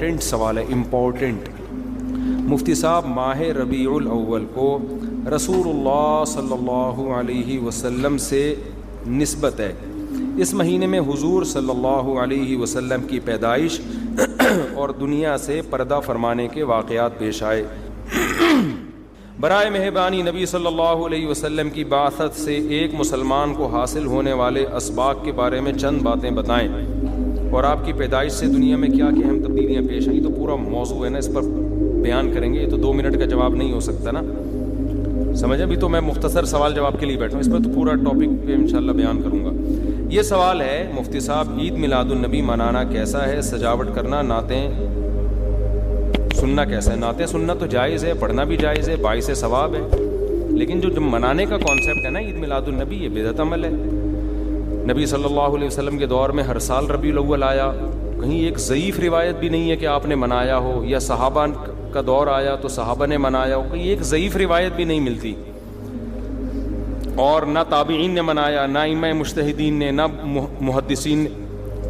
Important سوال ہے, important. مفتی صاحب, ماہ ربیع الاول کو رسول اللہ صلی اللہ علیہ وسلم سے نسبت ہے. اس مہینے میں حضور صلی اللہ علیہ وسلم کی پیدائش اور دنیا سے پردہ فرمانے کے واقعات پیش آئے. برائے مہربانی نبی صلی اللہ علیہ وسلم کی بعثت سے ایک مسلمان کو حاصل ہونے والے اسباق کے بارے میں چند باتیں بتائیں, اور آپ کی پیدائش سے دنیا میں کیا کیا اہم تبدیلیاں پیش آئیں. تو پورا موضوع ہے نا, اس پر بیان کریں گے. یہ تو 2 منٹ کا جواب نہیں ہو سکتا نا, سمجھیں. ابھی تو میں مختصر سوال جواب کے لیے بیٹھا ہوں, اس پر تو پورا ٹاپک پہ انشاءاللہ بیان کروں گا. یہ سوال ہے مفتی صاحب, عید میلاد النبی منانا کیسا ہے؟ سجاوٹ کرنا, نعتیں سننا کیسا ہے؟ نعتیں سننا تو جائز ہے, پڑھنا بھی جائز ہے, باعث ثواب ہے. لیکن جو منانے کا کانسیپٹ ہے نا عید میلاد النبی, یہ بدعت عمل ہے. نبی صلی اللہ علیہ وسلم کے دور میں ہر سال ربیع الاول آیا, کہیں ایک ضعیف روایت بھی نہیں ہے کہ آپ نے منایا ہو, یا صحابہ کا دور آیا تو صحابہ نے منایا ہو, کہیں ایک ضعیف روایت بھی نہیں ملتی. اور نہ تابعین نے منایا, نہ ائمہ مجتہدین نے, نہ محدثین نے,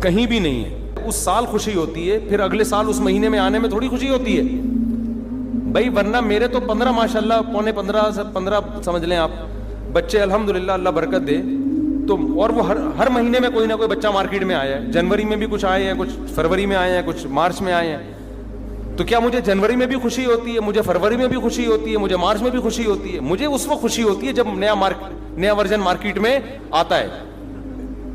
کہیں بھی نہیں ہے. اس سال خوشی ہوتی ہے, پھر اگلے سال اس مہینے میں آنے میں تھوڑی خوشی ہوتی ہے بھائی. ورنہ میرے تو 15 ماشاءاللہ, پونے 15 سے 15 سمجھ لیں آپ بچے, الحمدللہ اللہ برکت دے. تو اور وہ ہر مہینے میں کوئی نہ کوئی بچہ مارکیٹ میں آیا ہے. جنوری میں بھی کچھ آئے ہیں, کچھ فروری میں آئے ہیں, کچھ مارچ میں آئے ہیں. تو کیا مجھے جنوری میں بھی خوشی ہوتی ہے, مجھے فروری میں بھی خوشی ہوتی ہے, مجھے مارچ میں بھی خوشی ہوتی ہے؟ مجھے اس وقت خوشی ہوتی ہے جب نیا ورژن مارکیٹ میں آتا ہے,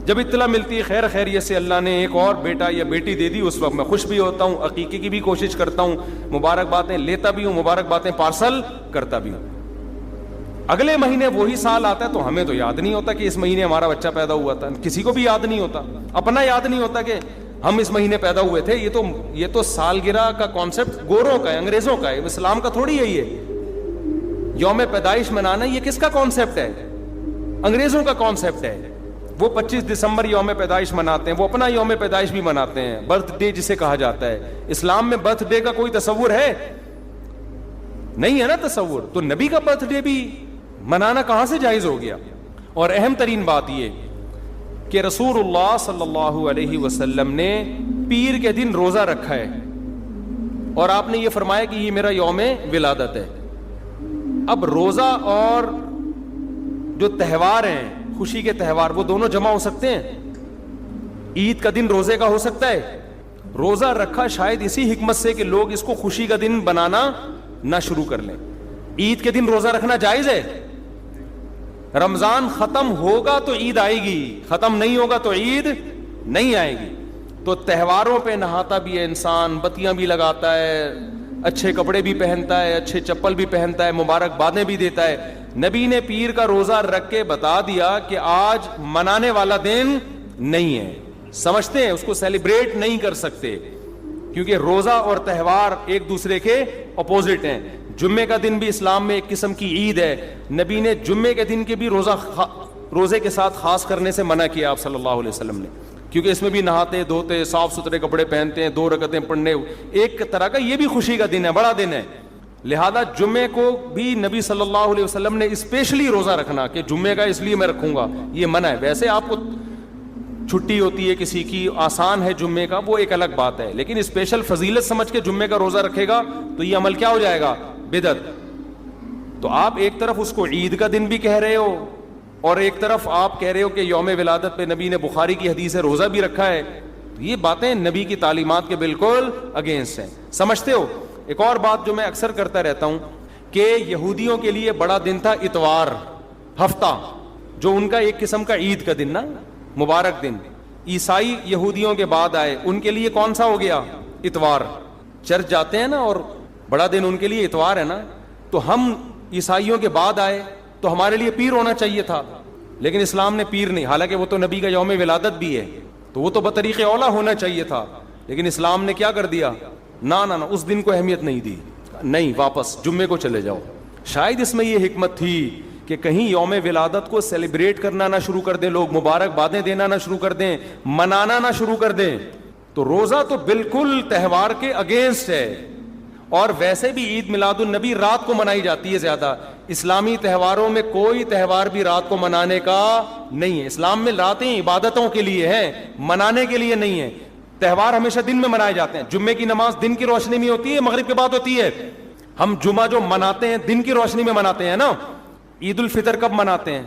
جب اطلاع ملتی ہے خیر خیریت سے اللہ نے ایک اور بیٹا یا بیٹی دے دی, اس وقت میں خوش بھی ہوتا ہوں, عقیقے کی بھی کوشش کرتا ہوں, مبارک باتیں لیتا بھی ہوں, مبارک باتیں پارسل کرتا بھی ہوں. اگلے مہینے وہی سال آتا ہے تو ہمیں تو یاد نہیں ہوتا کہ اس مہینے ہمارا بچہ پیدا ہوا تھا. کسی کو بھی یاد نہیں ہوتا, اپنا یاد نہیں ہوتا کہ ہم اس مہینے پیدا ہوئے تھے. یہ تو سالگرہ کا کانسیپٹ گوروں کا ہے, انگریزوں کا ہے, اسلام کا تھوڑی ہے. یہ یوم پیدائش منانا یہ کس کا کانسیپٹ ہے؟ انگریزوں کا کانسیپٹ ہے. وہ 25 دسمبر یوم پیدائش مناتے ہیں, وہ اپنا یوم پیدائش بھی مناتے ہیں, برتھ ڈے جسے کہا جاتا ہے. اسلام میں برتھ ڈے کا کوئی تصور ہے نہیں ہے نا تصور. تو نبی کا برتھ ڈے بھی منانا کہاں سے جائز ہو گیا؟ اور اہم ترین بات یہ کہ رسول اللہ صلی اللہ علیہ وسلم نے پیر کے دن روزہ رکھا ہے, اور آپ نے یہ فرمایا کہ یہ میرا یوم ولادت ہے. اب روزہ اور جو تہوار ہیں, خوشی کے تہوار, وہ دونوں جمع ہو سکتے ہیں؟ عید کا دن روزے کا ہو سکتا ہے؟ روزہ رکھا شاید اسی حکمت سے کہ لوگ اس کو خوشی کا دن بنانا نہ شروع کر لیں. عید کے دن روزہ رکھنا جائز ہے. رمضان ختم ہوگا تو عید آئے گی, ختم نہیں ہوگا تو عید نہیں آئے گی. تو تہواروں پہ نہاتا بھی ہے انسان, بتیاں بھی لگاتا ہے, اچھے کپڑے بھی پہنتا ہے, اچھے چپل بھی پہنتا ہے, مبارک بادیں بھی دیتا ہے. نبی نے پیر کا روزہ رکھ کے بتا دیا کہ آج منانے والا دن نہیں ہے. سمجھتے ہیں, اس کو سیلیبریٹ نہیں کر سکتے, کیونکہ روزہ اور تہوار ایک دوسرے کے اپوزٹ ہیں. جمعے کا دن بھی اسلام میں ایک قسم کی عید ہے. نبی نے جمعے کے دن کے بھی روزے کے ساتھ خاص کرنے سے منع کیا آپ صلی اللہ علیہ وسلم نے, کیونکہ اس میں بھی نہاتے دھوتے, صاف ستھرے کپڑے پہنتے ہیں, 2 رکعتیں پڑھنے, ایک طرح کا یہ بھی خوشی کا دن ہے, بڑا دن ہے. لہذا جمعے کو بھی نبی صلی اللہ علیہ وسلم نے اسپیشلی روزہ رکھنا کہ جمعے کا اس لیے میں رکھوں گا, یہ منع ہے. ویسے آپ کو چھٹی ہوتی ہے کسی کی, آسان ہے جمعے کا, وہ ایک الگ بات ہے, لیکن اسپیشل فضیلت سمجھ کے جمعے کا روزہ رکھے گا تو یہ عمل کیا ہو جائے گا؟ بدعت. تو آپ ایک طرف اس کو عید کا دن بھی کہہ رہے ہو, اور ایک طرف آپ کہہ رہے ہو کہ یوم ولادت پہ نبی نے بخاری کی حدیث ہے روزہ بھی رکھا ہے. تو یہ باتیں نبی کی تعلیمات کے بالکل اگینسٹ ہیں. سمجھتے ہو؟ ایک اور بات جو میں اکثر کرتا رہتا ہوں کہ یہودیوں کے لیے بڑا دن تھا اتوار, ہفتہ, جو ان کا ایک قسم کا عید کا دن نا, مبارک دن. عیسائی یہودیوں کے بعد آئے, ان کے لیے کون سا ہو گیا؟ اتوار. چرچ جاتے ہیں نا, اور بڑا دن ان کے لیے اتوار ہے نا. تو ہم عیسائیوں کے بعد آئے تو ہمارے لیے پیر ہونا چاہیے تھا, لیکن اسلام نے پیر نہیں, حالانکہ وہ تو نبی کا یوم ولادت بھی ہے, تو وہ تو بطریق اولا ہونا چاہیے تھا, لیکن اسلام نے کیا کر دیا؟ نہ اس دن کو اہمیت نہیں دی, نہیں, واپس جمعے کو چلے جاؤ. شاید اس میں یہ حکمت تھی کہ کہیں یوم ولادت کو سیلیبریٹ کرنا نہ شروع کر دیں لوگ, مبارک بادیں دینا نہ شروع کر دیں, منانا نہ شروع کر دیں. تو روزہ تو بالکل تہوار کے اگینسٹ ہے. اور ویسے بھی عید میلاد النبی رات کو منائی جاتی ہے زیادہ. اسلامی تہواروں میں کوئی تہوار بھی رات کو منانے کا نہیں ہے. اسلام میں راتیں عبادتوں کے لیے ہیں, منانے کے لیے نہیں ہے. تہوار ہمیشہ دن میں منائے جاتے ہیں. جمعے کی نماز دن کی روشنی میں ہوتی ہے, مغرب کے بعد ہوتی ہے. ہم جمعہ جو مناتے ہیں دن کی روشنی میں مناتے ہیں نا. عید الفطر کب مناتے ہیں؟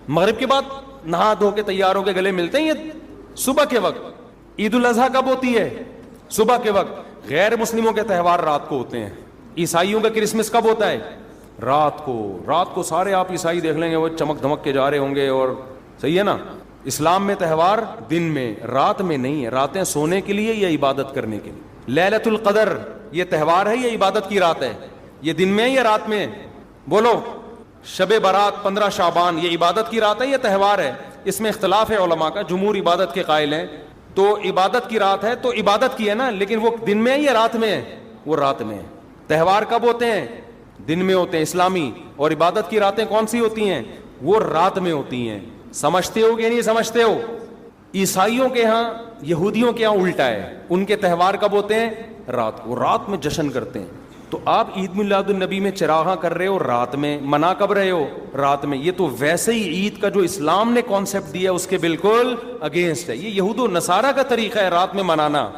مغرب کے بعد نہا دھو کے تیار ہو کے گلے ملتے ہیں, یہ صبح کے وقت. عید الاضحیٰ کب ہوتی ہے؟ صبح کے وقت. غیر مسلموں کے تہوار رات کو ہوتے ہیں. عیسائیوں کا کرسمس کب ہوتا ہے؟ رات کو. رات کو سارے آپ عیسائی دیکھ لیں گے وہ چمک دھمک کے جا رہے ہوں گے, اور صحیح ہے نا. اسلام میں تہوار دن میں, رات میں نہیں ہے. راتیں سونے کے لیے یا عبادت کرنے کے لیے. لیلۃ القدر یہ تہوار ہے یا عبادت کی رات ہے؟ یہ دن میں ہے یا رات میں؟ بولو. شب برات 15 شعبان یہ عبادت کی رات ہے یا تہوار ہے؟ اس میں اختلاف ہے علماء کا. جمہور عبادت کے قائل ہیں, تو عبادت کی رات ہے تو عبادت کی ہے نا, لیکن وہ دن میں ہے یا رات میں ہے؟ وہ رات میں ہے. تہوار کب ہوتے ہیں؟ دن میں ہوتے ہیں اسلامی. اور عبادت کی راتیں کون سی ہوتی ہیں؟ وہ رات میں ہوتی ہیں. سمجھتے ہو کہ نہیں سمجھتے ہو؟ عیسائیوں کے ہاں, یہودیوں کے ہاں الٹا ہے. ان کے تہوار کب ہوتے ہیں؟ رات کو. رات میں جشن کرتے ہیں. تو آپ عید میلاد النبی میں چراغاں کر رہے ہو رات میں, منا کب رہے ہو؟ رات میں. یہ تو ویسے ہی عید کا جو اسلام نے کانسیپٹ دیا اس کے بالکل اگینسٹ ہے. یہ یہود و نصارہ کا طریقہ ہے رات میں منانا.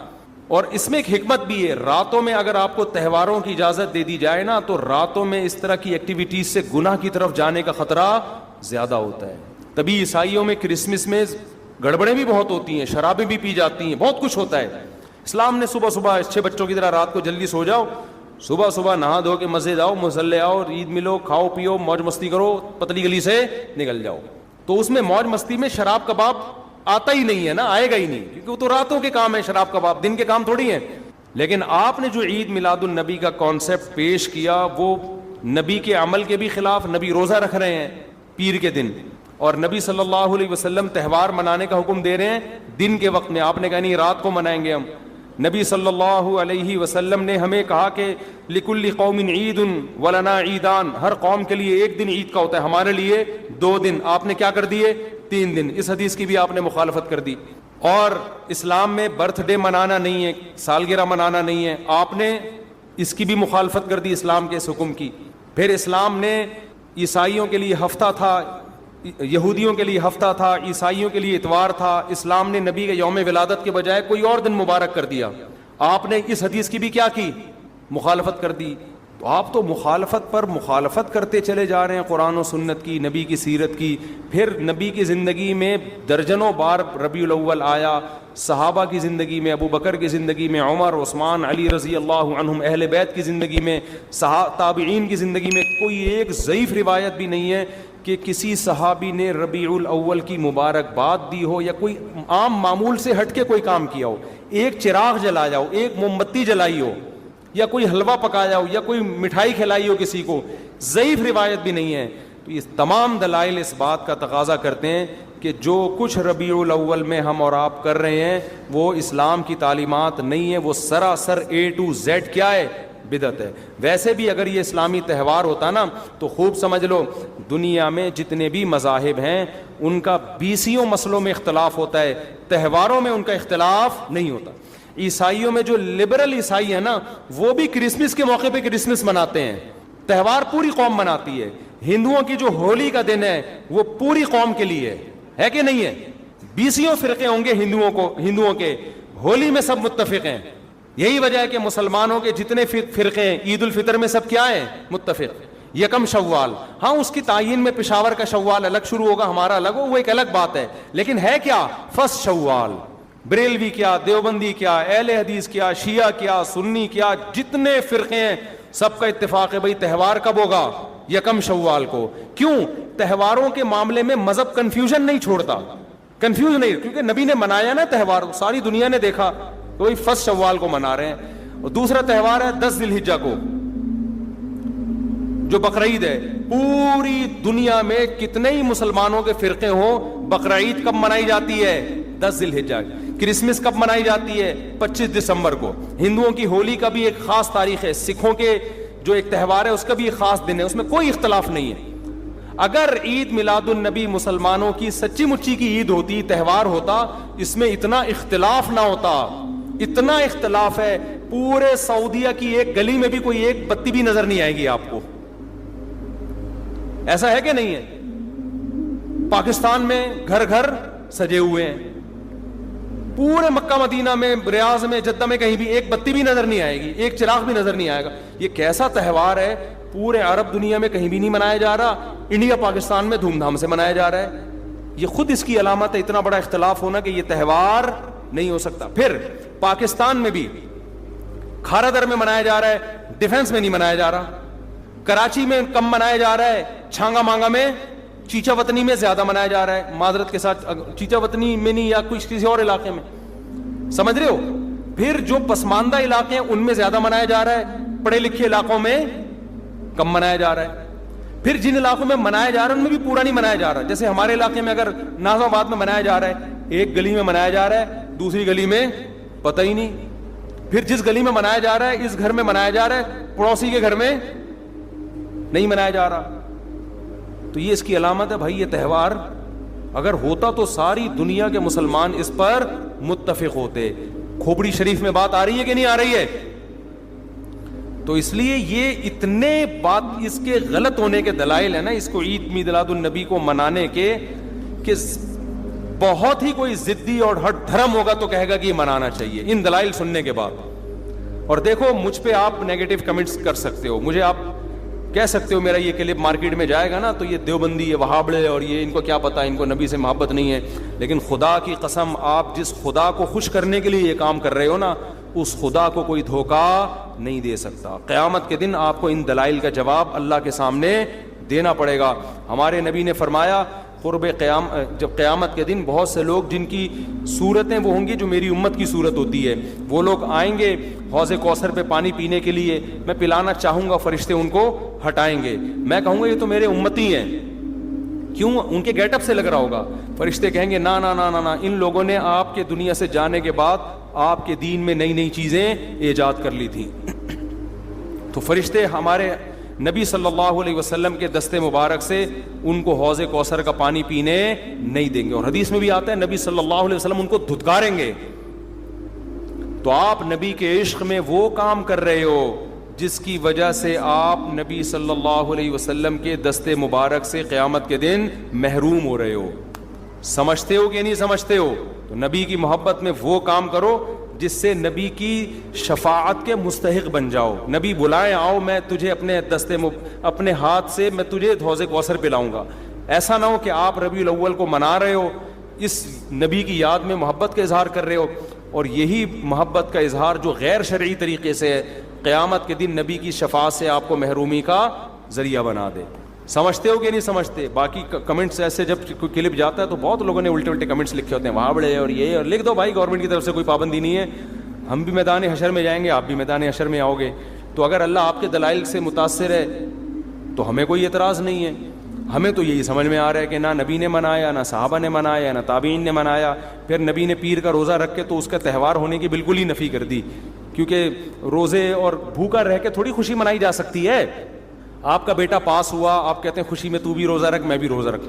اور اس میں ایک حکمت بھی ہے. راتوں میں اگر آپ کو تہواروں کی اجازت دے دی جائے نا, تو راتوں میں اس طرح کی ایکٹیویٹیز سے گناہ کی طرف جانے کا خطرہ زیادہ ہوتا ہے. تبھی عیسائیوں میں کرسمس میں گڑبڑیں بھی بہت ہوتی ہیں, شرابیں بھی پی جاتی ہیں, بہت کچھ ہوتا ہے. اسلام نے صبح صبح اچھے بچوں کی طرح رات کو جلدی سو جاؤ, صبح صبح نہا دھو کے مسجد آؤ, مصلے آؤ, عید ملو, کھاؤ پیو, موج مستی کرو, پتلی گلی سے نکل جاؤ. تو اس میں موج مستی میں شراب کباب آتا ہی نہیں ہے نا, آئے گا ہی نہیں, کیونکہ وہ تو راتوں کے کام ہے شراب کباب, دن کے کام تھوڑی ہیں. لیکن آپ نے جو عید میلاد النبی کا کانسیپٹ پیش کیا وہ نبی کے عمل کے بھی خلاف. نبی روزہ رکھ رہے ہیں پیر کے دن, اور نبی صلی اللہ علیہ وسلم تہوار منانے کا حکم دے رہے ہیں دن کے وقت میں. آپ نے کہا نہیں رات کو منائیں گے ہم. نبی صلی اللہ علیہ وسلم نے ہمیں کہا کہ لکل قوم عید ولنا عیدان, ہر قوم کے لیے ایک دن عید کا ہوتا ہے, ہمارے لیے 2 دن. آپ نے کیا کر دیے؟ 3 دن. اس حدیث کی بھی آپ نے مخالفت کر دی. اور اسلام میں برتھ ڈے منانا نہیں ہے, سالگرہ منانا نہیں ہے, آپ نے اس کی بھی مخالفت کر دی اسلام کے اس حکم کی. پھر اسلام نے عیسائیوں کے لیے ہفتہ تھا, یہودیوں کے لیے ہفتہ تھا, عیسائیوں کے لیے اتوار تھا. اسلام نے نبی کے یوم ولادت کے بجائے کوئی اور دن مبارک کر دیا. آپ نے اس حدیث کی بھی کیا کی؟ مخالفت کر دی. تو آپ تو مخالفت پر مخالفت کرتے چلے جا رہے ہیں قرآن و سنت کی, نبی کی سیرت کی. پھر نبی کی زندگی میں درجنوں بار ربیع الاول آیا, صحابہ کی زندگی میں, ابو بکر کی زندگی میں, عمر, عثمان, علی رضی اللہ عنہم, اہل بیت کی زندگی میں, تابعین کی زندگی میں. کوئی ایک ضعیف روایت بھی نہیں ہے کہ کسی صحابی نے ربیع الاول کی مبارکباد دی ہو یا کوئی عام معمول سے ہٹ کے کوئی کام کیا ہو. ایک چراغ جلایا ہو, ایک موم بتی جلائی ہو, یا کوئی حلوہ پکایا ہو, یا کوئی مٹھائی کھلائی ہو کسی کو, ضعیف روایت بھی نہیں ہے. تو یہ تمام دلائل اس بات کا تقاضا کرتے ہیں کہ جو کچھ ربیع الاول میں ہم اور آپ کر رہے ہیں وہ اسلام کی تعلیمات نہیں ہے, وہ سراسر A to Z کیا ہے؟ بدعت ہے. ویسے بھی اگر یہ اسلامی تہوار ہوتا نا تو خوب سمجھ لو دنیا میں جتنے بھی مذاہب ہیں ان کا 20 مسئلوں میں اختلاف ہوتا ہے, تہواروں میں ان کا اختلاف نہیں ہوتا. عیسائیوں میں جو لبرل عیسائی ہیں نا وہ بھی کرسمس کے موقع پہ کرسمس مناتے ہیں, تہوار پوری قوم مناتی ہے. ہندوؤں کی جو ہولی کا دن ہے وہ پوری قوم کے لیے ہے کہ نہیں ہے؟ 20 فرقے ہوں گے ہندوؤں کے, ہولی میں سب متفق ہیں. یہی وجہ ہے کہ مسلمانوں کے جتنے فرقے ہیں عید الفطر میں سب کیا ہیں؟ متفق. یکم شوال, ہاں اس کی تعین میں پشاور کا شوال الگ شروع ہوگا, ہمارا الگ ہو, وہ ایک الگ بات ہے, لیکن ہے کیا؟ فرسٹ شوال. بریلوی کیا, دیوبندی کیا, اہل حدیث کیا, شیعہ کیا, سنی کیا, جتنے فرقے ہیں سب کا اتفاق ہے بھئی تہوار کب ہوگا؟ یکم شوال کو. کیوں؟ تہواروں کے معاملے میں مذہب کنفیوژن نہیں چھوڑتا, کنفیوز نہیں, کیونکہ نبی نے منایا نا تہوار, ساری دنیا نے دیکھا, تو وہی فرسٹ شوال کو منا رہے ہیں. اور دوسرا تہوار ہے 10 ذی الحجہ کو جو بقرعید ہے. پوری دنیا میں کتنے ہی مسلمانوں کے فرقے ہوں, بقرعید کب منائی جاتی ہے؟ 10 ذی الحجہ. کرسمس کب منائی جاتی ہے؟ 25 دسمبر کو. ہندوؤں کی ہولی کا بھی ایک خاص تاریخ ہے, سکھوں کے جو ایک تہوار ہے اس کا بھی ایک خاص دن ہے, اس میں کوئی اختلاف نہیں ہے. اگر عید میلاد النبی مسلمانوں کی سچی مچی کی عید ہوتی, تہوار ہوتا, اس میں اتنا اختلاف نہ ہوتا. اتنا اختلاف ہے, پورے سعودیہ کی ایک گلی میں بھی کوئی ایک بتی بھی نظر نہیں آئے گی آپ کو. ایسا ہے کہ نہیں ہے؟ پاکستان میں گھر گھر سجے ہوئے ہیں, پورے مکہ مدینہ میں، ریاض میں، جدہ میں کہیں بھی ایک بتی بھی نظر نہیں آئے گی، ایک چراغ بھی نظر نہیں آئے گا. یہ کیسا تہوار ہے؟ پورے عرب دنیا میں کہیں بھی نہیں منایا جا رہا، انڈیا پاکستان میں دھوم دھام سے منایا جا رہا ہے. یہ خود اس کی علامت ہے، اتنا بڑا اختلاف ہونا کہ یہ تہوار نہیں ہو سکتا. پھر پاکستان میں بھی کھارا در میں منایا جا رہا ہے، ڈیفنس میں نہیں منایا جا رہا. کراچی میں کم منایا جا رہا ہے، چھانگا مانگا میں، چیچا وطنی میں زیادہ منایا جا رہا ہے. معذرت کے ساتھ، چیچا وطنی میں نہیں، یا کسی اور علاقے میں، سمجھ رہے ہو. پھر جو پسماندہ علاقے ہیں ان میں زیادہ منایا جا رہا ہے، پڑھے لکھے علاقوں میں کم منایا جا رہا ہے. پھر جن علاقوں میں منایا جا رہا ہے ان میں بھی پورا نہیں منایا جا رہا. جیسے ہمارے علاقے میں اگر ناظم آباد میں منایا جا رہا ہے، ایک گلی میں منایا جا رہا ہے، دوسری گلی میں پتہ ہی نہیں. پھر جس گلی میں منایا جا رہا ہے، اس گھر میں منایا جا رہا ہے، پڑوسی کے گھر میں نہیں منایا جا رہا. تو یہ اس کی علامت ہے بھائی. یہ تہوار اگر ہوتا تو ساری دنیا کے مسلمان اس پر متفق ہوتے. کھوپڑی شریف میں بات آ رہی ہے کہ نہیں آ رہی ہے؟ تو اس لیے یہ اتنے بات اس کے غلط ہونے کے دلائل ہیں نا اس کو عید میلاد النبی کو منانے کے، کہ بہت ہی کوئی ضدی اور ہٹ دھرم ہوگا تو کہے گا کہ یہ منانا چاہیے ان دلائل سننے کے بعد. اور دیکھو مجھ پہ آپ نیگیٹو کمنٹس کر سکتے ہو، مجھے آپ کہہ سکتے ہو میرا یہ کلپ مارکیٹ میں جائے گا نا تو یہ دیوبندی، یہ وہابڑے، اور یہ ان کو کیا پتا، ان کو نبی سے محبت نہیں ہے. لیکن خدا کی قسم، آپ جس خدا کو خوش کرنے کے لیے یہ کام کر رہے ہو نا، اس خدا کو کوئی دھوکہ نہیں دے سکتا. قیامت کے دن آپ کو ان دلائل کا جواب اللہ کے سامنے دینا پڑے گا. ہمارے نبی نے فرمایا جب قیامت کے دن بہت سے لوگ جن کی صورتیں وہ ہوں گی جو میری امت کی صورت ہوتی ہے، وہ لوگ آئیں گے حوض کوثر پہ پانی پینے کے لیے. میں پلانا چاہوں گا، فرشتے ان کو ہٹائیں گے. میں کہوں گا یہ تو میرے امتی ہیں. کیوں؟ ان کے گیٹ اپ سے لگ رہا ہوگا. فرشتے کہیں گے نا نا نا نا نا، ان لوگوں نے آپ کے دنیا سے جانے کے بعد آپ کے دین میں نئی نئی چیزیں ایجاد کر لی تھیں. تو فرشتے ہمارے نبی صلی اللہ علیہ وسلم کے دستے مبارک سے ان کو حوض کوثر کا پانی پینے نہیں دیں گے. اور حدیث میں بھی آتا ہے نبی صلی اللہ علیہ وسلم ان کو دھتکاریں گے. تو آپ نبی کے عشق میں وہ کام کر رہے ہو جس کی وجہ سے آپ نبی صلی اللہ علیہ وسلم کے دستے مبارک سے قیامت کے دن محروم ہو رہے ہو. سمجھتے ہو کہ نہیں سمجھتے ہو؟ تو نبی کی محبت میں وہ کام کرو جس سے نبی کی شفاعت کے مستحق بن جاؤ. نبی بلائیں آؤ، میں تجھے اپنے ہاتھ سے میں تجھے حوض کوثر پلاؤں گا. ایسا نہ ہو کہ آپ ربیع الاول کو منا رہے ہو، اس نبی کی یاد میں محبت کا اظہار کر رہے ہو، اور یہی محبت کا اظہار جو غیر شرعی طریقے سے ہے قیامت کے دن نبی کی شفاعت سے آپ کو محرومی کا ذریعہ بنا دے. سمجھتے ہو کہ نہیں سمجھتے؟ باقی کمنٹس ایسے جب کوئی کلپ جاتا ہے تو بہت لوگوں نے الٹے الٹے کمنٹس لکھے ہوتے ہیں، وہاں بڑے اور یہ، اور لکھ دو بھائی، گورنمنٹ کی طرف سے کوئی پابندی نہیں ہے. ہم بھی میدان حشر میں جائیں گے، آپ بھی میدان حشر میں آؤ گے. تو اگر اللہ آپ کے دلائل سے متاثر ہے تو ہمیں کوئی اعتراض نہیں ہے. ہمیں تو یہی سمجھ میں آ رہا ہے کہ نہ نبی نے منایا، نہ صحابہ نے منایا، نہ تابعین نے منایا. پھر نبی نے پیر کا روزہ رکھ کے تو اس کا تہوار ہونے کی بالکل ہی نفی کر دی، کیونکہ روزے اور بھوکا رہ کے تھوڑی خوشی منائی جا سکتی ہے. آپ کا بیٹا پاس ہوا، آپ کہتے ہیں خوشی میں تو بھی روزہ رکھ، میں بھی روزہ رکھ.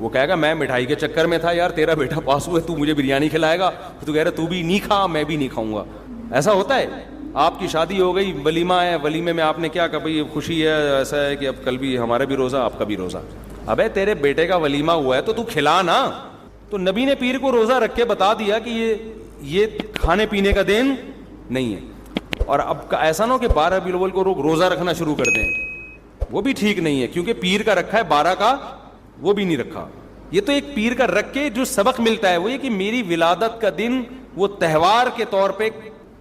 وہ کہے گا میں مٹھائی کے چکر میں تھا یار، تیرا بیٹا پاس ہوا ہے، تو مجھے بریانی کھلائے گا، تو کہہ رہا تو بھی نہیں کھا، میں بھی نہیں کھاؤں گا. ایسا ہوتا ہے. آپ کی شادی ہو گئی، ولیمہ ہے، ولیمے میں آپ نے کیا کہا بھائی خوشی ہے، ایسا ہے کہ اب کل بھی ہمارا بھی روزہ، آپ کا بھی روزہ. ابے تیرے بیٹے کا ولیمہ ہوا ہے تو کھلا نا. تو نبی نے پیر کو روزہ رکھ کے بتا دیا کہ یہ کھانے پینے کا دن نہیں ہے. اور اب ایسا نہ ہو کہ 12 ربیع الاول کو روزہ رکھنا شروع کر دیں، وہ بھی ٹھیک نہیں ہے، کیونکہ پیر کا رکھا ہے، 12 کا وہ بھی نہیں رکھا. یہ تو ایک پیر کا رکھ کے جو سبق ملتا ہے وہ یہ کہ میری ولادت کا دن وہ تہوار کے طور پہ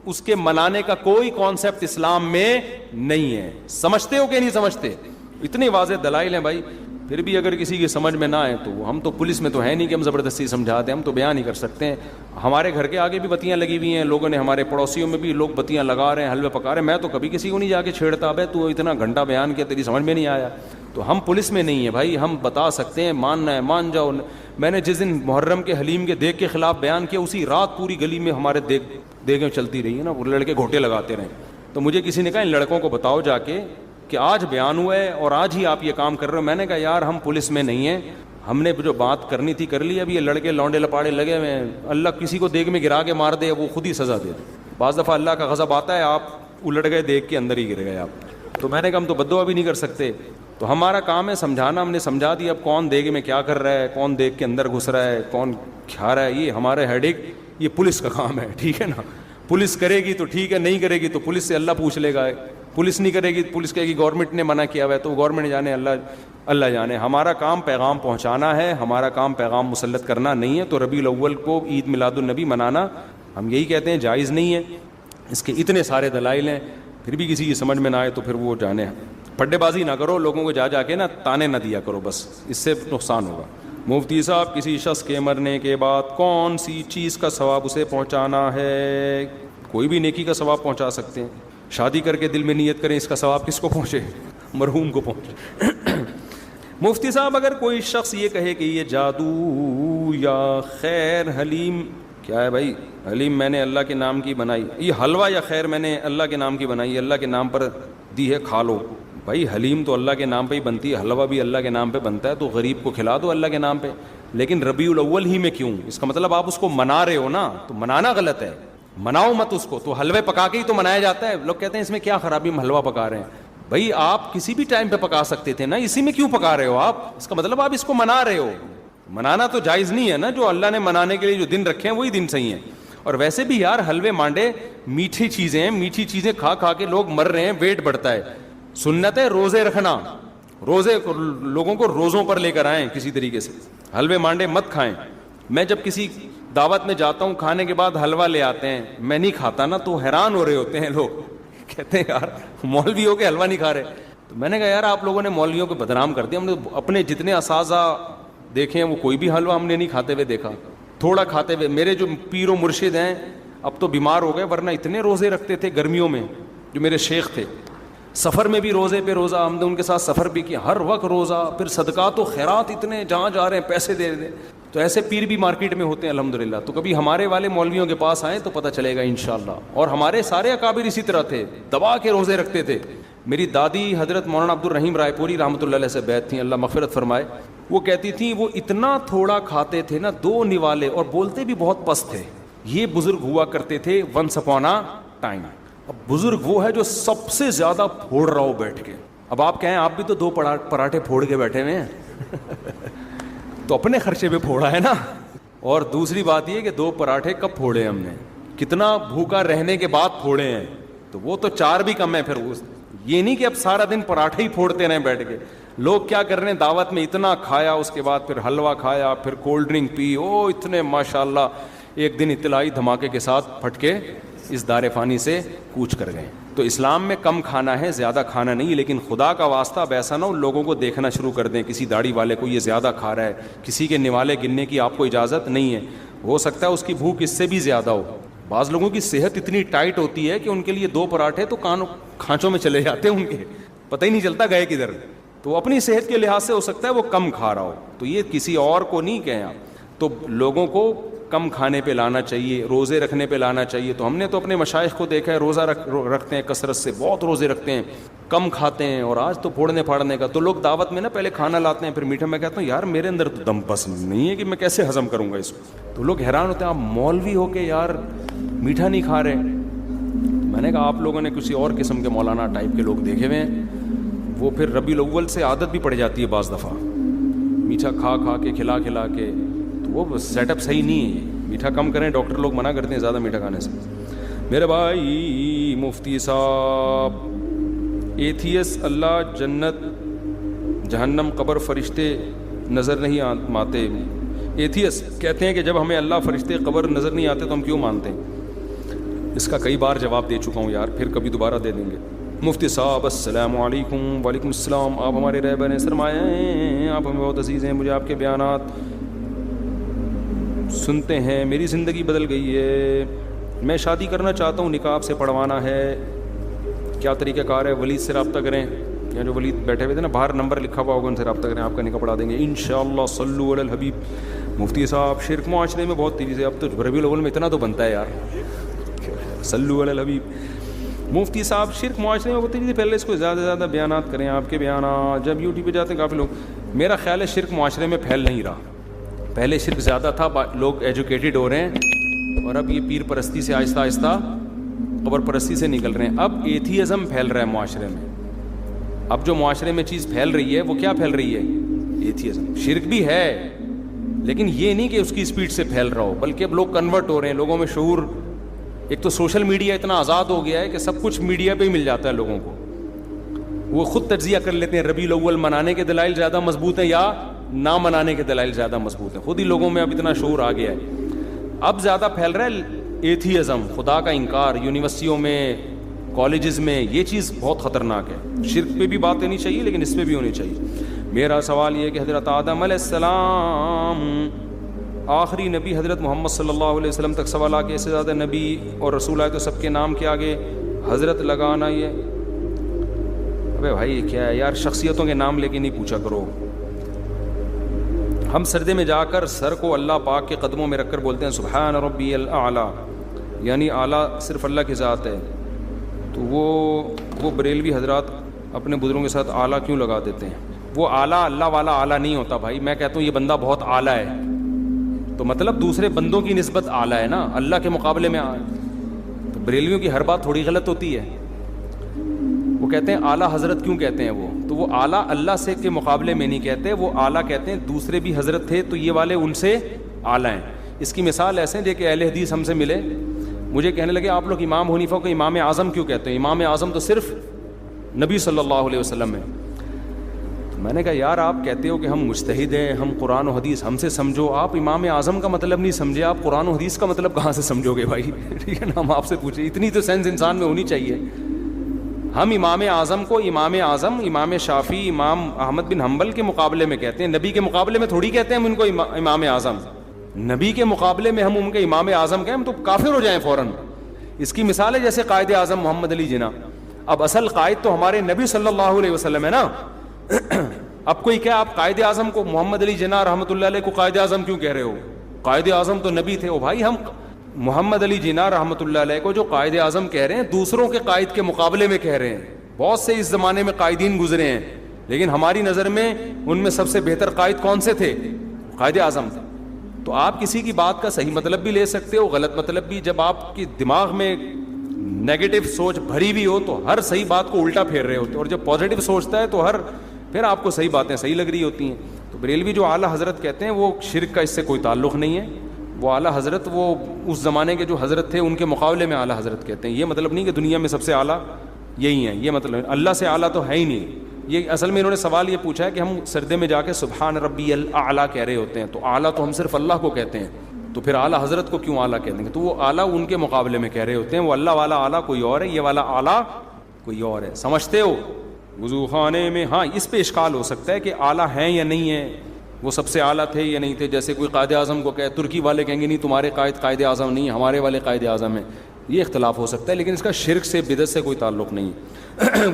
اس کے منانے کا کوئی کانسیپٹ اسلام میں نہیں ہے. سمجھتے ہو کہ نہیں سمجھتے؟ اتنے واضح دلائل ہیں بھائی. پھر بھی اگر کسی کی سمجھ میں نہ آئے تو ہم تو پولیس میں تو ہے نہیں کہ ہم زبردستی سمجھاتے ہیں، ہم تو بیان ہی کر سکتے ہیں. ہمارے گھر کے آگے بھی بتیاں لگی ہوئی ہیں، لوگوں نے، ہمارے پڑوسیوں میں بھی لوگ بتیاں لگا رہے ہیں، حلوے پکا رہے ہیں. میں تو کبھی کسی کو نہیں جا کے چھیڑتا، بھائی تو اتنا گھنٹہ بیان کیا، تیری سمجھ میں نہیں آیا. تو ہم پولیس میں نہیں ہیں بھائی، ہم بتا سکتے ہیں، ماننا ہے مان جاؤ. میں نے جس دن محرم کے حلیم کے دیگ کے خلاف بیان کیا، اسی رات پوری گلی میں ہمارے دیگیں چلتی رہی ہیں نا، وہ لڑکے گھوٹے لگاتے رہے. تو مجھے کسی نے کہا ان لڑکوں کو بتاؤ جا کے کہ آج بیان ہوا ہے اور آج ہی آپ یہ کام کر رہے ہو. میں نے کہا یار ہم پولیس میں نہیں ہیں، ہم نے جو بات کرنی تھی کر لی. اب یہ لڑکے لونڈے لپاڑے لگے ہوئے ہیں، اللہ کسی کو دیگ میں گرا کے مار دے وہ خود ہی سزا دے دے. بعض دفعہ اللہ کا غضب آتا ہے، آپ الٹ گئے دیگ کے اندر ہی گر گئے آپ. تو میں نے کہا ہم تو بد دعا بھی نہیں کر سکتے. تو ہمارا کام ہے سمجھانا. ہم نے سمجھا دیا. اب کون دیگ میں کیا کر رہا ہے، کون دیگ کے اندر گھس رہا ہے، کون کھا رہا ہے، یہ ہمارے ہیڈک یہ پولیس کا کام ہے, ٹھیک ہے نا. پولیس کرے گی تو ٹھیک ہے, نہیں کرے گی تو پولیس سے اللہ پوچھ لے گا. پولیس نہیں کرے گی, پولیس کہے گی گورنمنٹ نے منع کیا ہوا ہے, تو گورنمنٹ جانے, اللہ جانے. ہمارا کام پیغام پہنچانا ہے, ہمارا کام پیغام مسلط کرنا نہیں ہے. تو ربیع الاول کو عید میلاد النبی منانا ہم یہی کہتے ہیں جائز نہیں ہے. اس کے اتنے سارے دلائل ہیں, پھر بھی کسی کی سمجھ میں نہ آئے تو پھر وہ جانے. پڈے بازی نہ کرو, لوگوں کو جا کے نا تانے نہ دیا کرو, بس اس سے نقصان ہوگا. مفتی صاحب, کسی شخص کے مرنے کے بعد کون سی چیز کا ثواب اسے پہنچانا ہے؟ کوئی بھی نیکی کا ثواب پہنچا سکتے ہیں. شادی کر کے دل میں نیت کریں, اس کا ثواب کس کو پہنچے؟ مرحوم کو پہنچے. مفتی صاحب, اگر کوئی شخص یہ کہے کہ یہ جادو یا خیر حلیم, کیا ہے بھائی حلیم میں نے اللہ کے نام کی بنائی, یہ حلوہ یا خیر میں نے اللہ کے نام کی بنائی, اللہ کے نام پر دی ہے, کھا لو. بھائی حلیم تو اللہ کے نام پہ ہی بنتی ہے, حلوہ بھی اللہ کے نام پہ بنتا ہے, تو غریب کو کھلا دو اللہ کے نام پہ. لیکن ربیع الاول ہی میں کیوں؟ اس کا مطلب آپ اس کو منا رہے ہو نا, تو منانا غلط ہے, مناؤ مت اس کو. تو حلوے پکا کے ہی تو منایا جاتا ہے. لوگ کہتے ہیں اس میں کیا خرابی, ہم حلوہ پکا رہے ہیں. بھائی آپ کسی بھی ٹائم پہ پکا سکتے تھے نا, اسی میں کیوں پکا رہے ہو آپ؟ اس کا مطلب آپ اس کو منا رہے ہو. منانا تو جائز نہیں ہے نا, جو اللہ نے منانے کے لیے جو دن رکھے ہیں وہی دن صحیح ہیں. اور ویسے بھی یار حلوے مانڈے میٹھی چیزیں ہیں, میٹھی چیزیں کھا کھا کے لوگ مر رہے ہیں, ویٹ بڑھتا ہے. سنت ہے روزے رکھنا, روزے لوگوں کو روزوں پر لے کر آئیں کسی طریقے سے. حلوے مانڈے مت کھائیں. میں جب کسی دعوت میں جاتا ہوں, کھانے کے بعد حلوہ لے آتے ہیں, میں نہیں کھاتا نا, تو حیران ہو رہے ہوتے ہیں لوگ, کہتے ہیں یار مولوی ہو کے حلوہ نہیں کھا رہے. تو میں نے کہا یار آپ لوگوں نے مولویوں کو بدنام کر دیا. ہم نے اپنے جتنے اساتذہ دیکھے ہیں وہ کوئی بھی حلوہ ہم نے نہیں کھاتے ہوئے دیکھا, تھوڑا کھاتے ہوئے. میرے جو پیر و مرشد ہیں اب تو بیمار ہو گئے, ورنہ اتنے روزے رکھتے تھے گرمیوں میں. جو میرے شیخ تھے, سفر میں بھی روزے پہ روزہ, ہم نے ان کے ساتھ سفر بھی کیا, ہر وقت روزہ. پھر صدقات و خیرات اتنے, جہاں جا رہے ہیں پیسے دے دیں. تو ایسے پیر بھی مارکیٹ میں ہوتے ہیں الحمدللہ. تو کبھی ہمارے والے مولویوں کے پاس آئیں تو پتہ چلے گا انشاءاللہ. اور ہمارے سارے اکابر اسی طرح تھے, دبا کے روزے رکھتے تھے. میری دادی حضرت مولانا عبد الرحیم رائے پوری رحمۃ اللہ علیہ سے بیعت تھیں, اللہ مغفرت فرمائے. وہ کہتی تھیں وہ اتنا تھوڑا کھاتے تھے نا, 2 نوالے, اور بولتے بھی بہت پست تھے. یہ بزرگ ہوا کرتے تھے ونس اپون اے ٹائم. اب بزرگ وہ ہے جو سب سے زیادہ پھوڑ رہا ہو بیٹھ کے. اب آپ کہیں آپ بھی تو 2 پراٹھے پھوڑ کے بیٹھے ہوئے ہیں تو اپنے خرچے پہ پھوڑا ہے نا. اور دوسری بات یہ کہ 2 پراٹھے کب پھوڑے ہم نے, کتنا بھوکا رہنے کے بعد پھوڑے ہیں. تو وہ تو 4 بھی کم ہے. پھر یہ نہیں کہ اب سارا دن پراٹھے ہی پھوڑتے رہیں بیٹھ کے. لوگ کیا کر رہے ہیں, دعوت میں اتنا کھایا, اس کے بعد پھر حلوہ کھایا, پھر کولڈ ڈرنک پی, او اتنے ماشاءاللہ ایک دن اطلاعی دھماکے کے ساتھ پھٹ کے اس دار فانی سے کوچ کر گئے. تو اسلام میں کم کھانا ہے, زیادہ کھانا نہیں. لیکن خدا کا واسطہ اب ایسا نہ ہو لوگوں کو دیکھنا شروع کر دیں, کسی داڑھی والے کو یہ زیادہ کھا رہا ہے, کسی کے نوالے گننے کی آپ کو اجازت نہیں ہے. ہو سکتا ہے اس کی بھوک اس سے بھی زیادہ ہو. بعض لوگوں کی صحت اتنی ٹائٹ ہوتی ہے کہ ان کے لیے 2 پراٹھے تو کھانچوں میں چلے جاتے ہیں, ان کے پتہ ہی نہیں چلتا گئے کدھر. تو اپنی صحت کے لحاظ سے ہو سکتا ہے وہ کم کھا رہا ہو, تو یہ کسی اور کو نہیں کہیں آپ. تو لوگوں کو کم کھانے پہ لانا چاہیے, روزے رکھنے پہ لانا چاہیے. تو ہم نے تو اپنے مشائخ کو دیکھا ہے روزہ رکھتے ہیں کثرت سے, بہت روزے رکھتے ہیں, کم کھاتے ہیں. اور آج تو پھوڑنے پھاڑنے کا. تو لوگ دعوت میں نا پہلے کھانا لاتے ہیں, پھر میٹھا. میں کہتا ہوں یار میرے اندر تو دم بس نہیں ہے کہ میں کیسے ہضم کروں گا اس کو. تو لوگ حیران ہوتے ہیں آپ مولوی ہو کے یار میٹھا نہیں کھا رہے. میں نے کہا آپ لوگوں نے کسی اور قسم کے مولانا ٹائپ کے لوگ دیکھے ہوئے ہیں, وہ پھر ربیع الاول سے عادت بھی پڑ جاتی ہے بعض دفعہ, میٹھا کھا کھا کے کھلا کھلا کے. تو وہ سیٹ اپ صحیح نہیں ہے. میٹھا کم کریں, ڈاکٹر لوگ منع کرتے ہیں زیادہ میٹھا کھانے سے. میرے بھائی مفتی صاحب, ایتھیس اللہ جنت جہنم قبر فرشتے نظر نہیں آتے. ایتھیس کہتے ہیں کہ جب ہمیں اللہ فرشتے قبر نظر نہیں آتے تو ہم کیوں مانتے ہیں؟ اس کا کئی بار جواب دے چکا ہوں یار, پھر کبھی دوبارہ دے دیں گے. مفتی صاحب السلام علیکم. وعلیکم السلام. آپ ہمارے رہبر ہیں, سرمایہ ہیں, آپ ہمیں بہت عزیز ہیں. مجھے آپ کے بیانات سنتے ہیں میری زندگی بدل گئی ہے. میں شادی کرنا چاہتا ہوں, نکاح سے پڑھوانا ہے, کیا طریقہ کار ہے؟ ولید سے رابطہ کریں, یا جو ولید بیٹھے ہوئے تھے نا باہر نمبر لکھا ہوا ہوگا, ان سے رابطہ کریں, آپ کا نکاح پڑھا دیں گے انشاءاللہ. صلو علی الحبیب. مفتی صاحب شرک معاشرے میں بہت تیزی سے, اب تو ربیع الاول میں اتنا تو بنتا ہے یار, صلو علی الحبیب. مفتی صاحب شرک معاشرے میں بہت تیزی سے, پہلے اس کو زیادہ سے زیادہ بیانات کریں, آپ کے بیانات. جب یوٹیوب پہ جاتے ہیں کافی لوگ, میرا خیال ہے شرک معاشرے میں پھیل نہیں رہا. پہلے شرک زیادہ تھا, لوگ ایجوکیٹڈ ہو رہے ہیں, اور اب یہ پیر پرستی سے آہستہ آہستہ قبر پرستی سے نکل رہے ہیں. اب ایتھیزم پھیل رہا ہے معاشرے میں. اب جو معاشرے میں چیز پھیل رہی ہے وہ کیا پھیل رہی ہے؟ ایتھیزم. شرک بھی ہے لیکن یہ نہیں کہ اس کی اسپیڈ سے پھیل رہا ہو, بلکہ اب لوگ کنورٹ ہو رہے ہیں, لوگوں میں شعور. ایک تو سوشل میڈیا اتنا آزاد ہو گیا ہے کہ سب کچھ میڈیا پہ ہی مل جاتا ہے لوگوں کو, وہ خود تجزیہ کر لیتے ہیں ربیع الاول منانے کے دلائل زیادہ مضبوط ہیں یا نہ منانے کے دلائل زیادہ مضبوط ہیں. خود ہی لوگوں میں اب اتنا شعور آ گیا ہے. اب زیادہ پھیل رہا ہے ایتھیزم, خدا کا انکار, یونیورسٹیوں میں, کالجز میں. یہ چیز بہت خطرناک ہے. شرک پہ بھی بات ہونی چاہیے لیکن اس پہ بھی ہونی چاہیے. میرا سوال یہ ہے کہ حضرت آدم علیہ السلام آخری نبی, حضرت محمد صلی اللہ علیہ وسلم تک سوال آ کے اس سے زیادہ نبی اور رسول آئے تو سب کے نام کے آگے حضرت لگانا, یہ ابے بھائی یہ کیا ہے یار, شخصیتوں کے نام لے کے نہیں پوچھا کرو. ہم سجدے میں جا کر سر کو اللہ پاک کے قدموں میں رکھ کر بولتے ہیں سبحان ربی الاعلیٰ, یعنی اعلیٰ صرف اللہ کی ذات ہے. تو وہ بریلوی حضرات اپنے بزرگوں کے ساتھ اعلیٰ کیوں لگا دیتے ہیں؟ وہ اعلیٰ اللہ والا اعلیٰ نہیں ہوتا بھائی. میں کہتا ہوں یہ بندہ بہت اعلیٰ ہے, تو مطلب دوسرے بندوں کی نسبت اعلیٰ ہے نا, اللہ کے مقابلے میں. تو بریلویوں کی ہر بات تھوڑی غلط ہوتی ہے. وہ کہتے ہیں اعلیٰ حضرت کیوں کہتے ہیں, تو وہ اعلیٰ اللہ سے کے مقابلے میں نہیں کہتے, وہ اعلیٰ کہتے ہیں دوسرے بھی حضرت تھے تو یہ والے ان سے اعلیٰ ہیں. اس کی مثال ایسے ہیں کہ اہل حدیث ہم سے ملے, مجھے کہنے لگے آپ لوگ امام حنیفہ کو امام اعظم کیوں کہتے ہیں؟ امام اعظم تو صرف نبی صلی اللہ علیہ وسلم ہے. میں نے کہا یار آپ کہتے ہو کہ ہم مجتہد ہیں, ہم قرآن و حدیث ہم سے سمجھو, آپ امام اعظم کا مطلب نہیں سمجھے, آپ قرآن و حدیث کا مطلب کہاں سے سمجھو گے بھائی؟ ٹھیک ہے نا, ہم آپ سے پوچھیں, اتنی تو سینس انسان میں ہونی چاہیے. ہم امام اعظم کو امام اعظم, امام شافعی, امام احمد بن حنبل کے مقابلے میں کہتے ہیں, نبی کے مقابلے میں تھوڑی کہتے ہیں ہم ان کو امام اعظم. نبی کے مقابلے میں ہم ان کے امام اعظم کہیں ہم تو کافر ہو جائیں فوراً. اس کی مثال ہے جیسے قائد اعظم محمد علی جناح. اب اصل قائد تو ہمارے نبی صلی اللہ علیہ وسلم ہے نا. اب کوئی کیا آپ قائد اعظم کو محمد علی جناح رحمۃ اللہ علیہ کو قائد اعظم کیوں کہہ رہے ہو؟ قائد اعظم تو نبی تھے. او بھائی ہم محمد علی جناح رحمۃ اللہ علیہ کو جو قائد اعظم کہہ رہے ہیں دوسروں کے قائد کے مقابلے میں کہہ رہے ہیں. بہت سے اس زمانے میں قائدین گزرے ہیں لیکن ہماری نظر میں ان میں سب سے بہتر قائد کون سے تھے؟ قائد اعظم تھے. تو آپ کسی کی بات کا صحیح مطلب بھی لے سکتے ہو, غلط مطلب بھی. جب آپ کی دماغ میں نیگیٹو سوچ بھری بھی ہو تو ہر صحیح بات کو الٹا پھیر رہے ہوتے, اور جب پازیٹو سوچتا ہے تو پھر آپ کو صحیح باتیں صحیح لگ رہی ہوتی ہیں. تو بریلوی جو اعلیٰ حضرت کہتے ہیں وہ شرک کا اس سے کوئی تعلق نہیں ہے. وہ اعلیٰ حضرت وہ اس زمانے کے جو حضرت تھے ان کے مقابلے میں اعلیٰ حضرت کہتے ہیں. یہ مطلب نہیں کہ دنیا میں سب سے اعلیٰ یہی ہیں, یہ مطلب اللہ سے اعلیٰ تو ہے ہی نہیں. یہ اصل میں انہوں نے سوال یہ پوچھا ہے کہ ہم سجدے میں جا کے سبحان ربی الاعلیٰ کہہ رہے ہوتے ہیں, تو اعلیٰ تو ہم صرف اللہ کو کہتے ہیں, تو پھر اعلیٰ حضرت کو کیوں اعلیٰ کہتے ہیں؟ تو وہ اعلیٰ ان کے مقابلے میں کہہ رہے ہوتے ہیں. وہ اللہ والا اعلیٰ کوئی اور ہے, یہ والا اعلیٰ کوئی اور ہے. سمجھتے ہو؟ وضو خانے میں ہاں اس پہ اشکال ہو سکتا ہے کہ اعلیٰ ہیں یا نہیں ہیں, وہ سب سے اعلیٰ تھے یا نہیں تھے. جیسے کوئی قائد اعظم کو کہے, ترکی والے کہیں گے نہیں تمہارے قائد اعظم نہیں, ہمارے والے قائد اعظم ہیں. یہ اختلاف ہو سکتا ہے لیکن اس کا شرک سے بدعت سے کوئی تعلق نہیں.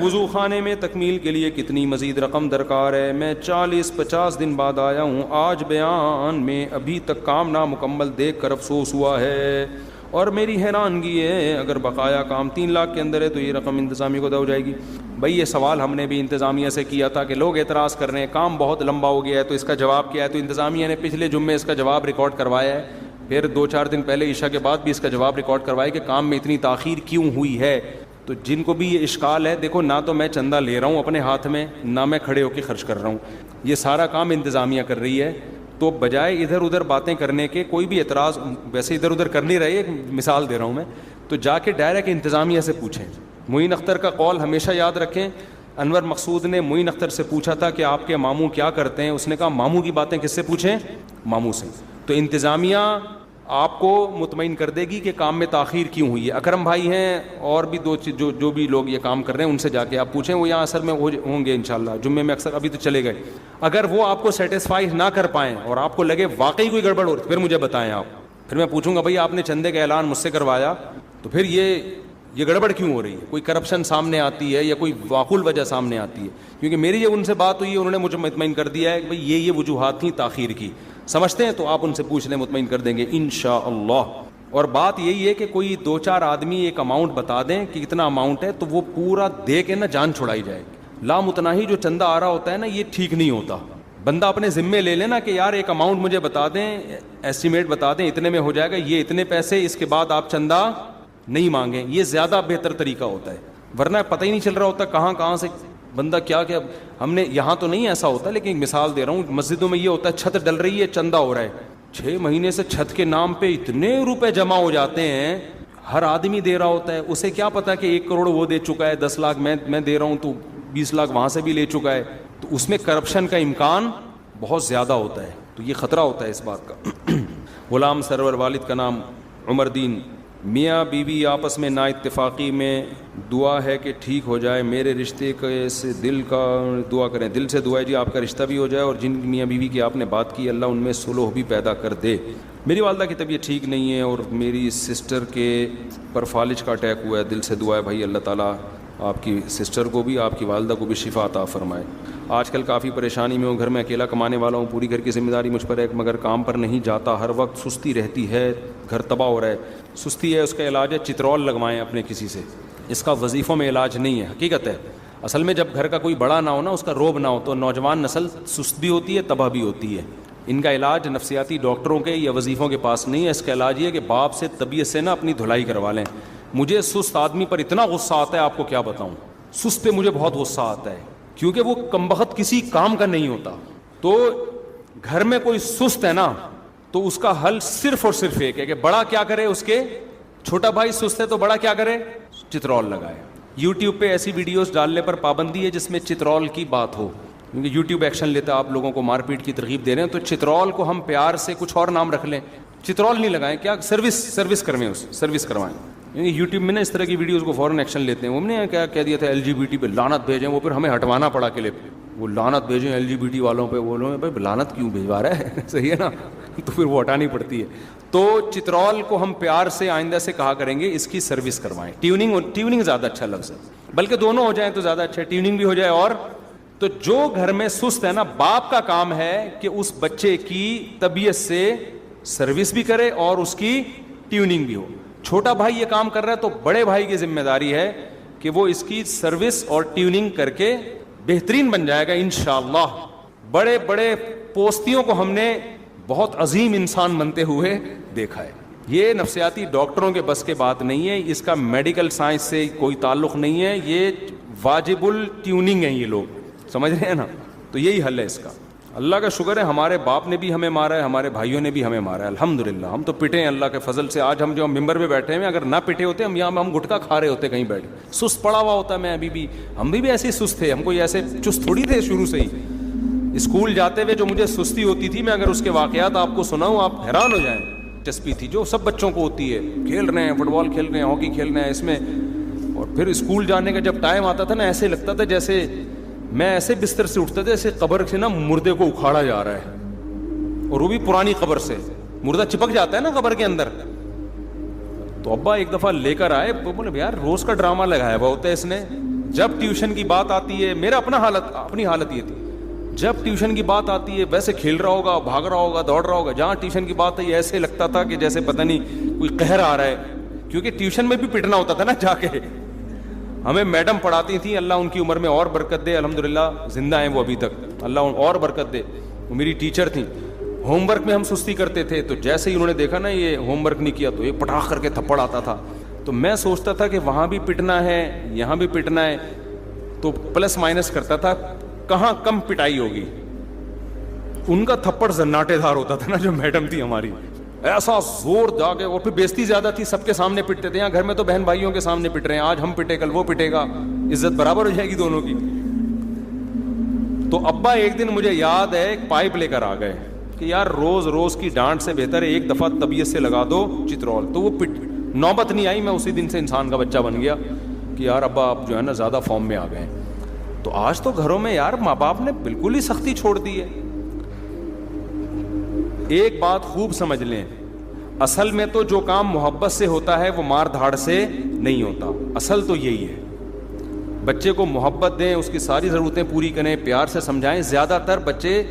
وضو خانے میں تکمیل کے لیے کتنی مزید رقم درکار ہے؟ میں 40-50 دن بعد آیا ہوں. آج بیان میں ابھی تک کام نامکمل دیکھ کر افسوس ہوا ہے اور میری حیرانگی ہے اگر بقایا کام 3 لاکھ کے اندر ہے تو یہ رقم انتظامیہ کو ادا ہو جائے گی. بھائی یہ سوال ہم نے بھی انتظامیہ سے کیا تھا کہ لوگ اعتراض کر رہے ہیں کام بہت لمبا ہو گیا ہے, تو اس کا جواب کیا ہے؟ تو انتظامیہ نے پچھلے جمعے اس کا جواب ریکارڈ کروایا ہے, پھر 2-4 دن پہلے عشاء کے بعد بھی اس کا جواب ریکارڈ کروایا کہ کام میں اتنی تاخیر کیوں ہوئی ہے. تو جن کو بھی یہ اشکال ہے, دیکھو نہ تو میں چندہ لے رہا ہوں اپنے ہاتھ میں, نہ میں کھڑے ہو کے خرچ کر رہا ہوں, یہ سارا کام انتظامیہ کر رہی ہے. تو بجائے ادھر ادھر باتیں کرنے کے, کوئی بھی اعتراض ویسے ادھر ادھر کر نہیں رہے, ایک مثال دے رہا ہوں میں, تو جا کے ڈائریکٹ انتظامیہ سے پوچھیں. معین اختر کا قول ہمیشہ یاد رکھیں. انور مقصود نے معین اختر سے پوچھا تھا کہ آپ کے ماموں کیا کرتے ہیں, اس نے کہا ماموں کی باتیں کس سے پوچھیں؟ ماموں سے. تو انتظامیہ آپ کو مطمئن کر دے گی کہ کام میں تاخیر کیوں ہوئی ہے. اکرم بھائی ہیں اور بھی جو بھی لوگ یہ کام کر رہے ہیں ان سے جا کے آپ پوچھیں, وہ یہاں اثر میں ہوں گے انشاءاللہ. جمعے میں اکثر ابھی تو چلے گئے. اگر وہ آپ کو سیٹسفائی نہ کر پائیں اور آپ کو لگے واقعی کوئی گڑبڑ ہو رہی, پھر مجھے بتائیں آپ. پھر میں پوچھوں گا بھائی آپ نے چندے کا اعلان مجھ سے کروایا تو پھر یہ گڑبڑ کیوں ہو رہی ہے؟ کوئی کرپشن سامنے آتی ہے یا کوئی معقول وجہ سامنے آتی ہے؟ کیونکہ میری یہ ان سے بات ہوئی ہے, انہوں نے مجھے مطمئن کر دیا ہے کہ بھائی یہ وجوہات تھیں تاخیر کی. سمجھتے ہیں تو آپ ان سے پوچھ لیں, مطمئن کر دیں گے انشاءاللہ. اور بات یہی ہے کہ کوئی 2-4 آدمی ایک اماؤنٹ بتا دیں کہ کتنا اماؤنٹ ہے, تو وہ پورا دے کے نا جان چھڑائی جائے. لامتناہی جو چندہ آ رہا ہوتا ہے نا, یہ ٹھیک نہیں ہوتا. بندہ اپنے ذمے لے لینا کہ یار ایک اماؤنٹ مجھے بتا دیں, ایسٹیمیٹ بتا دیں اتنے میں ہو جائے گا, یہ اتنے پیسے, اس کے بعد آپ چندہ نہیں مانگیں. یہ زیادہ بہتر طریقہ ہوتا ہے, ورنہ پتہ ہی نہیں چل رہا ہوتا کہاں سے بندہ کیا کیا. ہم نے یہاں تو نہیں ایسا ہوتا, لیکن ایک مثال دے رہا ہوں, مسجدوں میں یہ ہوتا ہے چھت ڈل رہی ہے, چندہ ہو رہا ہے, 6 مہینے سے چھت کے نام پہ اتنے روپے جمع ہو جاتے ہیں, ہر آدمی دے رہا ہوتا ہے. اسے کیا پتا کہ 1 کروڑ وہ دے چکا ہے, 10 لاکھ میں دے رہا ہوں, تو 20 لاکھ وہاں سے بھی لے چکا ہے. تو اس میں کرپشن کا امکان بہت زیادہ ہوتا ہے. تو یہ خطرہ ہوتا ہے اس بات کا. غلام سرور, والد کا نام عمر دین. میاں بیوی آپس میں نا اتفاقی میں, دعا ہے کہ ٹھیک ہو جائے میرے رشتے کے, سے دل کا دعا کریں, دل سے دعا ہے جی آپ کا رشتہ بھی ہو جائے, اور جن میاں بیوی کی آپ نے بات کی اللہ ان میں صلح بھی پیدا کر دے. میری والدہ کی طبیعت ٹھیک نہیں ہے اور میری سسٹر کے پر فالج کا اٹیک ہوا ہے, دل سے دعا ہے بھائی اللہ تعالیٰ آپ کی سسٹر کو بھی آپ کی والدہ کو بھی شفا عطا فرمائے. آج کل کافی پریشانی میں ہوں, گھر میں اکیلا کمانے والا ہوں, پوری گھر کی ذمہ داری مجھ پر ہے, مگر کام پر نہیں جاتا, ہر وقت سستی رہتی ہے, گھر تباہ ہو رہا ہے. سستی ہے, اس کا علاج ہے چترول لگوائیں اپنے کسی سے, اس کا وظیفوں میں علاج نہیں ہے. حقیقت ہے اصل میں جب گھر کا کوئی بڑا نہ ہو نا, اس کا روب نہ ہو, تو نوجوان نسل سست بھی ہوتی ہے, تباہ بھی ہوتی ہے. ان کا علاج نفسیاتی ڈاکٹروں کے یا وظیفوں کے پاس نہیں ہے. اس کا علاج یہ ہے کہ باپ سے طبیعت سے نا اپنی دھلائی کروا لیں. مجھے سست آدمی پر اتنا غصہ آتا ہے, آپ کو کیا بتاؤں, سست پہ مجھے بہت غصہ آتا ہے, کیونکہ وہ کمبخت کسی کام کا نہیں ہوتا. تو گھر میں کوئی سست ہے نا, تو اس کا حل صرف اور صرف ایک ہے کہ بڑا کیا کرے, اس کے چھوٹا بھائی سست ہے تو بڑا کیا کرے, چترول لگائے. یوٹیوب پہ ایسی ویڈیوز ڈالنے پر پابندی ہے جس میں چترول کی بات ہو, کیونکہ یوٹیوب ایکشن لیتا ہے, آپ لوگوں کو مار پیٹ کی ترغیب دے رہے ہیں. تو چترول کو ہم پیار سے کچھ اور نام رکھ لیں, چترول نہیں لگائیں, کیا سروس کروائیں, سروس کروائیں. یوٹیوب میں نا اس طرح کی ویڈیوز کو فوراً ایکشن لیتے ہیں. وہ نے کیا کہہ دیا تھا LGBT پہ لعنت بھیجیں, وہ پھر ہمیں ہٹوانا پڑا کلپ, وہ لعنت بھیجیں LGBT والوں پہ. وہ لوگ بھائی لعنت کیوں بھیجوا رہا ہے, صحیح ہے نا, تو پھر وہ ہٹانی پڑتی ہے. تو چترول کو ہم پیار سے آئندہ سے کہا کریں گے اس کی سروس کروائیں. ٹیوننگ زیادہ اچھا لفظ ہے, بلکہ دونوں ہو جائیں تو زیادہ اچھا, ٹیوننگ بھی ہو جائے. اور تو جو گھر میں سست ہے نا, باپ کا کام ہے کہ اس بچے کی طبیعت سے سروس بھی کرے اور اس کی ٹیوننگ بھی ہو. چھوٹا بھائی یہ کام کر رہا ہے تو بڑے بھائی کی ذمہ داری ہے کہ وہ اس کی سروس اور ٹیوننگ کر کے بہترین بن جائے گا انشاءاللہ. بڑے بڑے پوستیوں کو ہم نے بہت عظیم انسان بنتے ہوئے دیکھا ہے. یہ نفسیاتی ڈاکٹروں کے بس کے بات نہیں ہے, اس کا میڈیکل سائنس سے کوئی تعلق نہیں ہے, یہ واجب الٹیوننگ ہے, یہ لوگ سمجھ رہے ہیں نا. تو یہی حل ہے اس کا. اللہ کا شکر ہے ہمارے باپ نے بھی ہمیں مارا ہے, ہمارے بھائیوں نے بھی ہمیں مارا ہے, الحمدللہ. ہم تو پٹے ہیں اللہ کے فضل سے. آج ہم جو ممبر پہ بیٹھے ہیں, اگر نہ پٹے ہوتے ہم یہاں ہم گٹکا کھا رہے ہوتے کہیں بیٹھ. سست پڑا ہوا ہوتا میں ابھی بھی, ہم بھی ایسے سست تھے, ہم کوئی ایسے چست تھوڑی تھے شروع سے ہی. اسکول جاتے ہوئے جو مجھے سستی ہوتی تھی, میں اگر اس کے واقعات آپ کو سناؤں آپ حیران ہو جائیں. دلچسپی تھی جو سب بچوں کو ہوتی ہے, کھیل رہے ہیں, فٹ بال کھیل رہے ہیں, ہاکی کھیل رہے ہیں اس میں. اور پھر اسکول جانے کا جب ٹائم آتا تھا نا, ایسے لگتا تھا جیسے میں ایسے بستر سے اٹھتا تھا جیسے قبر سے نا مردے کو اکھاڑا جا رہا ہے, اور وہ بھی پرانی قبر سے. مردہ چپک جاتا ہے نا قبر کے اندر. تو ابا ایک دفعہ لے کر آئے, بولے یار روز کا ڈرامہ لگایا ہوا ہوتا ہے اس نے. جب ٹیوشن کی بات آتی ہے, میرا اپنی حالت یہ تھی, جب ٹیوشن کی بات آتی ہے ویسے کھیل رہا ہوگا, بھاگ رہا ہوگا, دوڑ رہا ہوگا. جہاں ٹیوشن کی بات ہے ایسے لگتا تھا کہ جیسے پتہ نہیں کوئی قہر آ رہا ہے, کیونکہ ٹیوشن میں بھی پٹنا ہوتا تھا نا جا کے. ہمیں میڈم پڑھاتی تھیں, اللہ ان کی عمر میں اور برکت دے, الحمدللہ زندہ ہیں وہ ابھی تک, اللہ اور برکت دے. وہ میری ٹیچر تھیں. ہوم ورک میں ہم سستی کرتے تھے, تو جیسے ہی انہوں نے دیکھا نا یہ ہوم ورک نہیں کیا, تو یہ پٹاخ کر کے تھپڑ آتا تھا. تو میں سوچتا تھا کہ وہاں بھی پٹنا ہے, یہاں بھی پٹنا ہے, تو پلس مائنس کرتا تھا کہاں کم پٹائی ہوگی. ان کا تھپڑ زناٹے دار ہوتا تھا نا جو میڈم تھی ہماری, ایسا زور جا کے. اور پھر بیزتی زیادہ تھی, سب کے سامنے پٹتے تھے. یہاں گھر میں تو بہن بھائیوں کے سامنے پٹ رہے ہیں, آج ہم پٹے کل وہ پٹے گا, عزت برابر ہو جائے گی دونوں کی. تو ابا ایک دن مجھے یاد ہے ایک پائپ لے کر آ گئے کہ یار روز کی ڈانٹ سے بہتر ہے ایک دفعہ طبیعت سے لگا دو چترول. تو وہ نوبت نہیں آئی, میں اسی دن سے انسان کا بچہ بن گیا کہ یار ابا آپ جو ہے نا زیادہ فارم میں آ گئے. تو آج تو گھروں میں یار ماں باپ نے بالکل ہی سختی چھوڑ دی ہے. ایک بات خوب سمجھ لیں, اصل میں تو جو کام محبت سے ہوتا ہے وہ مار دھاڑ سے نہیں ہوتا. اصل تو یہی ہے, بچے کو محبت دیں, اس کی ساری ضرورتیں پوری کریں, پیار سے سمجھائیں. زیادہ تر بچے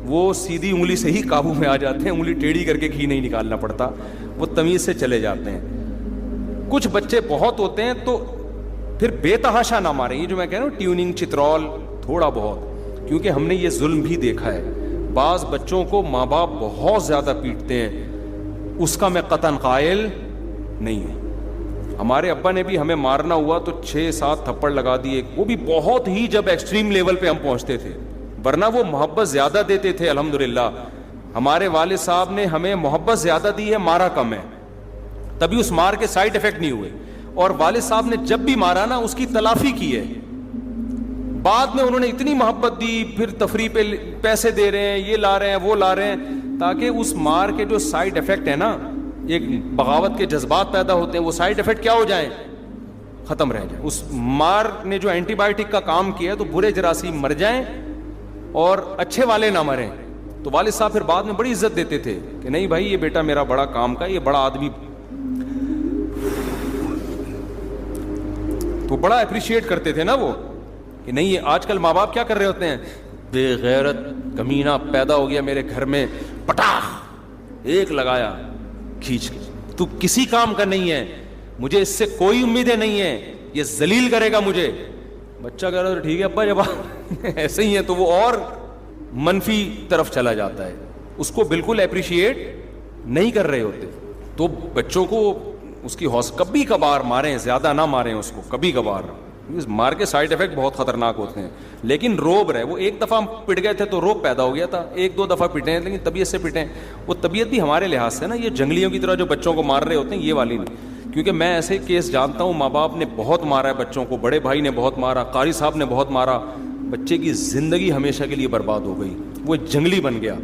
وہ سیدھی انگلی سے ہی قابو میں آ جاتے ہیں, انگلی ٹیڑھی کر کے گھی نہیں نکالنا پڑتا, وہ تمیز سے چلے جاتے ہیں. کچھ بچے بہت ہوتے ہیں تو پھر بے تحاشا نہ ماریں. یہ جو میں کہہ رہا ہوں ٹیوننگ چترول تھوڑا بہت, کیونکہ ہم نے یہ ظلم بھی دیکھا ہے. بعض بچوں کو ماں باپ بہت زیادہ پیٹتے ہیں, اس کا میں قطعاً قائل نہیں ہوں. ہمارے ابا نے بھی ہمیں مارنا ہوا تو 6-7 تھپڑ لگا دیے, وہ بھی بہت ہی جب ایکسٹریم لیول پہ ہم پہنچتے تھے, ورنہ وہ محبت زیادہ دیتے تھے. الحمدللہ ہمارے والد صاحب نے ہمیں محبت زیادہ دی ہے, مارا کم ہے, تبھی اس مار کے سائیڈ ایفیکٹ نہیں ہوئے. اور والد صاحب نے جب بھی مارا نا اس کی تلافی کی ہے. بعد میں انہوں نے اتنی محبت دی, پھر تفریح پہ پیسے دے رہے ہیں, یہ لا رہے ہیں وہ لا رہے ہیں, تاکہ اس مار کے جو سائیڈ ایفیکٹ ہے نا, ایک بغاوت کے جذبات پیدا ہوتے ہیں, وہ سائیڈ ایفیکٹ کیا ہو جائیں, ختم رہ جائیں. اس مار نے جو اینٹی بائیوٹک کا کام کیا تو برے جراثیم مر جائیں اور اچھے والے نہ مریں. تو والد صاحب پھر بعد میں بڑی عزت دیتے تھے کہ نہیں بھائی یہ بیٹا میرا بڑا کام کا, یہ بڑا آدمی, تو بڑا اپریشیٹ کرتے تھے نا وہ, کہ نہیں یہ آج کل ماں باپ کیا کر رہے ہوتے ہیں, بے غیرت کمینہ پیدا ہو گیا میرے گھر میں, پٹاخ ایک لگایا کھینچ کے, تو کسی کام کا نہیں ہے, مجھے اس سے کوئی امیدیں نہیں ہے, یہ ذلیل کرے گا مجھے. بچہ کہہ رہا ہے ٹھیک ہے ابا, جب ایسے ہی ہے تو وہ اور منفی طرف چلا جاتا ہے, اس کو بالکل اپریشیٹ نہیں کر رہے ہوتے. تو بچوں کو اس کی کبھی کبھار ماریں, زیادہ نہ ماریں اس کو, کبھی کبھار. مار کے سائیڈ ایفیکٹ بہت خطرناک ہوتے ہیں, لیکن روب رہے, وہ ایک دفعہ ہم پٹ گئے تھے تو روب پیدا ہو گیا تھا, 1-2 دفعہ پٹے ہیں لیکن طبیعت سے پٹے ہیں. وہ طبیعت بھی ہمارے لحاظ سے نا, یہ جنگلیوں کی طرح جو بچوں کو مار رہے ہوتے ہیں یہ والی نہیں. کیونکہ میں ایسے کیس جانتا ہوں, ماں باپ نے بہت مارا ہے بچوں کو, بڑے بھائی نے بہت مارا, قاری صاحب نے بہت مارا, بچے کی زندگی ہمیشہ کے لیے برباد ہو گئی, وہ جنگلی بن گیا.